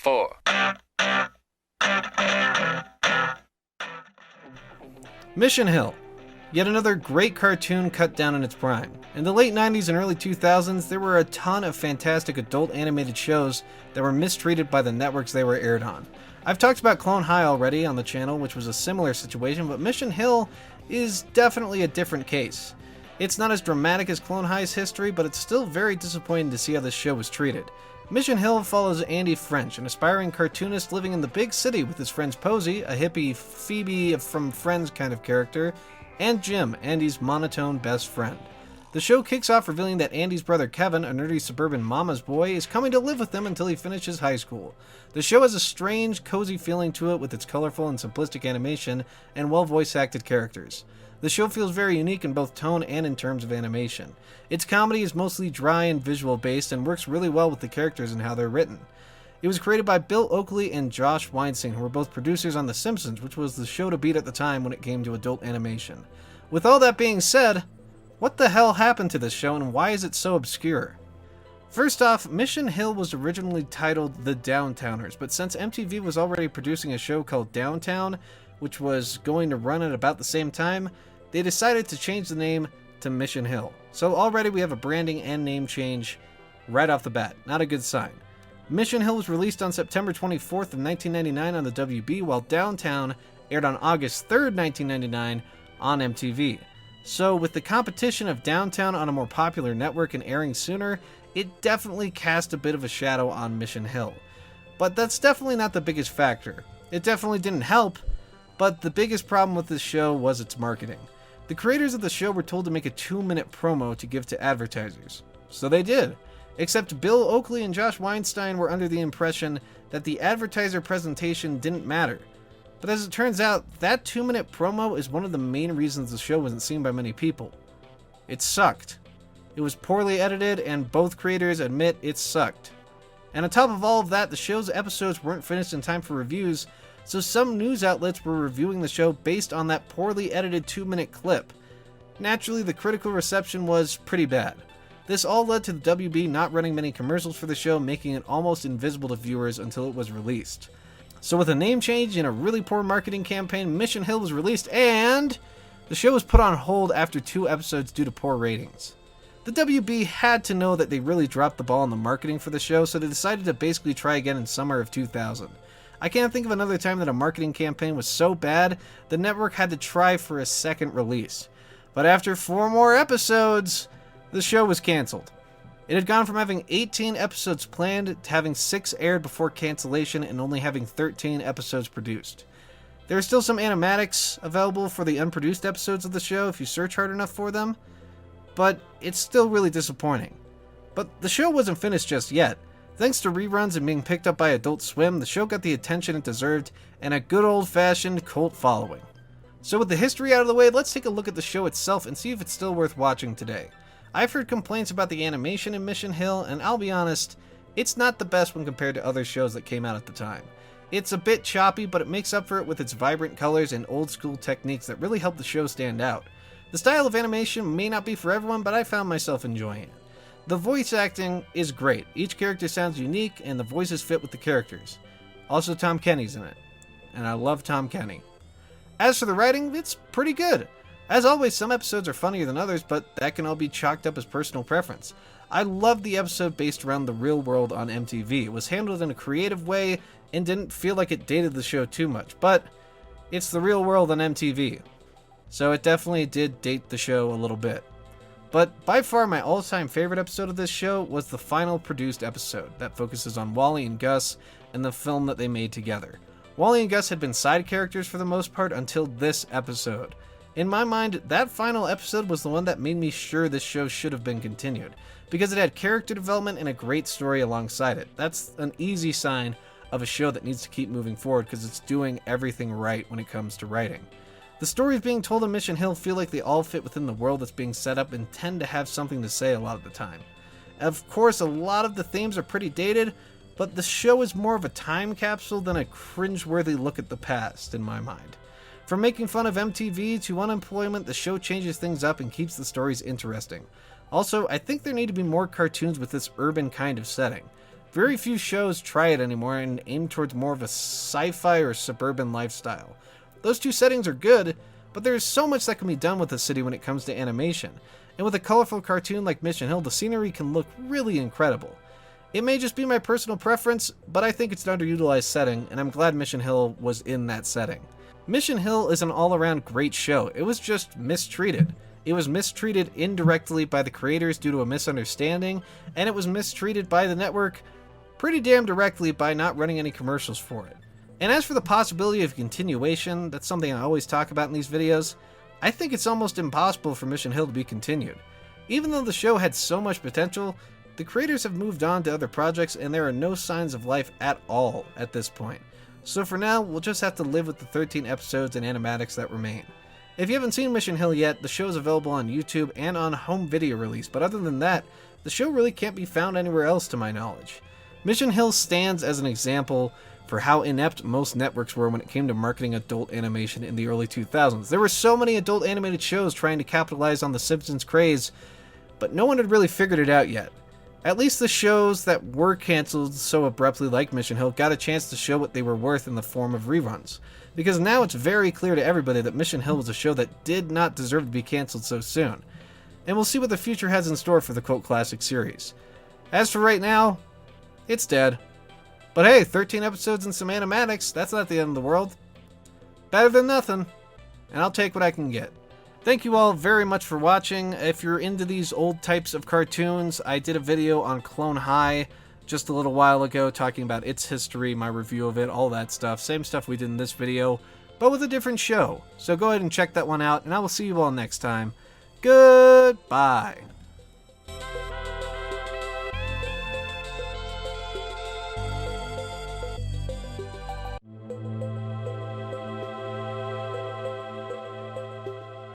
4. Mission Hill. Yet another great cartoon cut down in its prime. In the late 90s and early 2000s, there were a ton of fantastic adult animated shows that were mistreated by the networks they were aired on. I've talked about Clone High already on the channel, which was a similar situation, but Mission Hill is definitely a different case. It's not as dramatic as Clone High's history, but it's still very disappointing to see how this show was treated. Mission Hill follows Andy French, an aspiring cartoonist living in the big city with his friends Posey, a hippie Phoebe from Friends kind of character, and Jim, Andy's monotone best friend. The show kicks off revealing that Andy's brother Kevin, a nerdy suburban mama's boy, is coming to live with them until he finishes high school. The show has a strange, cozy feeling to it with its colorful and simplistic animation and well voice-acted characters. The show feels very unique in both tone and in terms of animation. Its comedy is mostly dry and visual based and works really well with the characters and how they're written. It was created by Bill Oakley and Josh Weinstein, who were both producers on The Simpsons, which was the show to beat at the time when it came to adult animation. With all that being said, what the hell happened to this show and why is it so obscure? First off, Mission Hill was originally titled The Downtowners, but since MTV was already producing a show called Downtown, which was going to run at about the same time, they decided to change the name to Mission Hill. So already we have a branding and name change right off the bat. Not a good sign. Mission Hill was released on September 24th of 1999 on the WB, while Downtown aired on August 3rd, 1999 on MTV. So with the competition of Downtown on a more popular network and airing sooner, it definitely cast a bit of a shadow on Mission Hill. But that's definitely not the biggest factor. It definitely didn't help, but the biggest problem with this show was its marketing. The creators of the show were told to make a 2-minute promo to give to advertisers. So they did. Except Bill Oakley and Josh Weinstein were under the impression that the advertiser presentation didn't matter. But as it turns out, that 2-minute promo is one of the main reasons the show wasn't seen by many people. It sucked. It was poorly edited, and both creators admit it sucked. And on top of all of that, the show's episodes weren't finished in time for reviews, so some news outlets were reviewing the show based on that poorly edited 2-minute clip. Naturally, the critical reception was pretty bad. This all led to the WB not running many commercials for the show, making it almost invisible to viewers until it was released. So with a name change and a really poor marketing campaign, Mission Hill was released, and the show was put on hold after 2 episodes due to poor ratings. The WB had to know that they really dropped the ball on the marketing for the show, so they decided to basically try again in summer of 2000. I can't think of another time that a marketing campaign was so bad, the network had to try for a second release. But after 4 more episodes, the show was canceled. It had gone from having 18 episodes planned to having 6 aired before cancellation and only having 13 episodes produced. There are still some animatics available for the unproduced episodes of the show if you search hard enough for them, but it's still really disappointing. But the show wasn't finished just yet. Thanks to reruns and being picked up by Adult Swim, the show got the attention it deserved and a good old-fashioned cult following. So with the history out of the way, let's take a look at the show itself and see if it's still worth watching today. I've heard complaints about the animation in Mission Hill, and I'll be honest, it's not the best when compared to other shows that came out at the time. It's a bit choppy, but it makes up for it with its vibrant colors and old-school techniques that really help the show stand out. The style of animation may not be for everyone, but I found myself enjoying it. The voice acting is great. Each character sounds unique, and the voices fit with the characters. Also, Tom Kenny's in it, and I love Tom Kenny. As for the writing, it's pretty good. As always, some episodes are funnier than others, but that can all be chalked up as personal preference. I loved the episode based around the real world on MTV. It was handled in a creative way and didn't feel like it dated the show too much, but it's the real world on MTV. So it definitely did date the show a little bit. But by far my all-time favorite episode of this show was the final produced episode that focuses on Wally and Gus and the film that they made together. Wally and Gus had been side characters for the most part until this episode. In my mind, that final episode was the one that made me sure this show should have been continued, because it had character development and a great story alongside it. That's an easy sign of a show that needs to keep moving forward because it's doing everything right when it comes to writing. The stories being told in Mission Hill feel like they all fit within the world that's being set up and tend to have something to say a lot of the time. Of course, a lot of the themes are pretty dated, but the show is more of a time capsule than a cringeworthy look at the past, in my mind. From making fun of MTV to unemployment, the show changes things up and keeps the stories interesting. Also, I think there need to be more cartoons with this urban kind of setting. Very few shows try it anymore and aim towards more of a sci-fi or suburban lifestyle. Those two settings are good, but there is so much that can be done with the city when it comes to animation. And with a colorful cartoon like Mission Hill, the scenery can look really incredible. It may just be my personal preference, but I think it's an underutilized setting, and I'm glad Mission Hill was in that setting. Mission Hill is an all-around great show. It was just mistreated. It was mistreated indirectly by the creators due to a misunderstanding, and it was mistreated by the network pretty damn directly by not running any commercials for it. And as for the possibility of continuation, that's something I always talk about in these videos, I think it's almost impossible for Mission Hill to be continued. Even though the show had so much potential, the creators have moved on to other projects and there are no signs of life at all at this point. So for now, we'll just have to live with the 13 episodes and animatics that remain. If you haven't seen Mission Hill yet, the show is available on YouTube and on home video release, but other than that, the show really can't be found anywhere else to my knowledge. Mission Hill stands as an example for how inept most networks were when it came to marketing adult animation in the early 2000s. There were so many adult animated shows trying to capitalize on the Simpsons craze, but no one had really figured it out yet. At least the shows that were canceled so abruptly like Mission Hill got a chance to show what they were worth in the form of reruns. Because now it's very clear to everybody that Mission Hill was a show that did not deserve to be canceled so soon. And we'll see what the future has in store for the cult classic series. As for right now, it's dead. But hey, 13 episodes and some animatics, that's not the end of the world. Better than nothing. And I'll take what I can get. Thank you all very much for watching. If you're into these old types of cartoons, I did a video on Clone High just a little while ago talking about its history, my review of it, all that stuff. Same stuff we did in this video, but with a different show. So go ahead and check that one out, and I will see you all next time. Goodbye.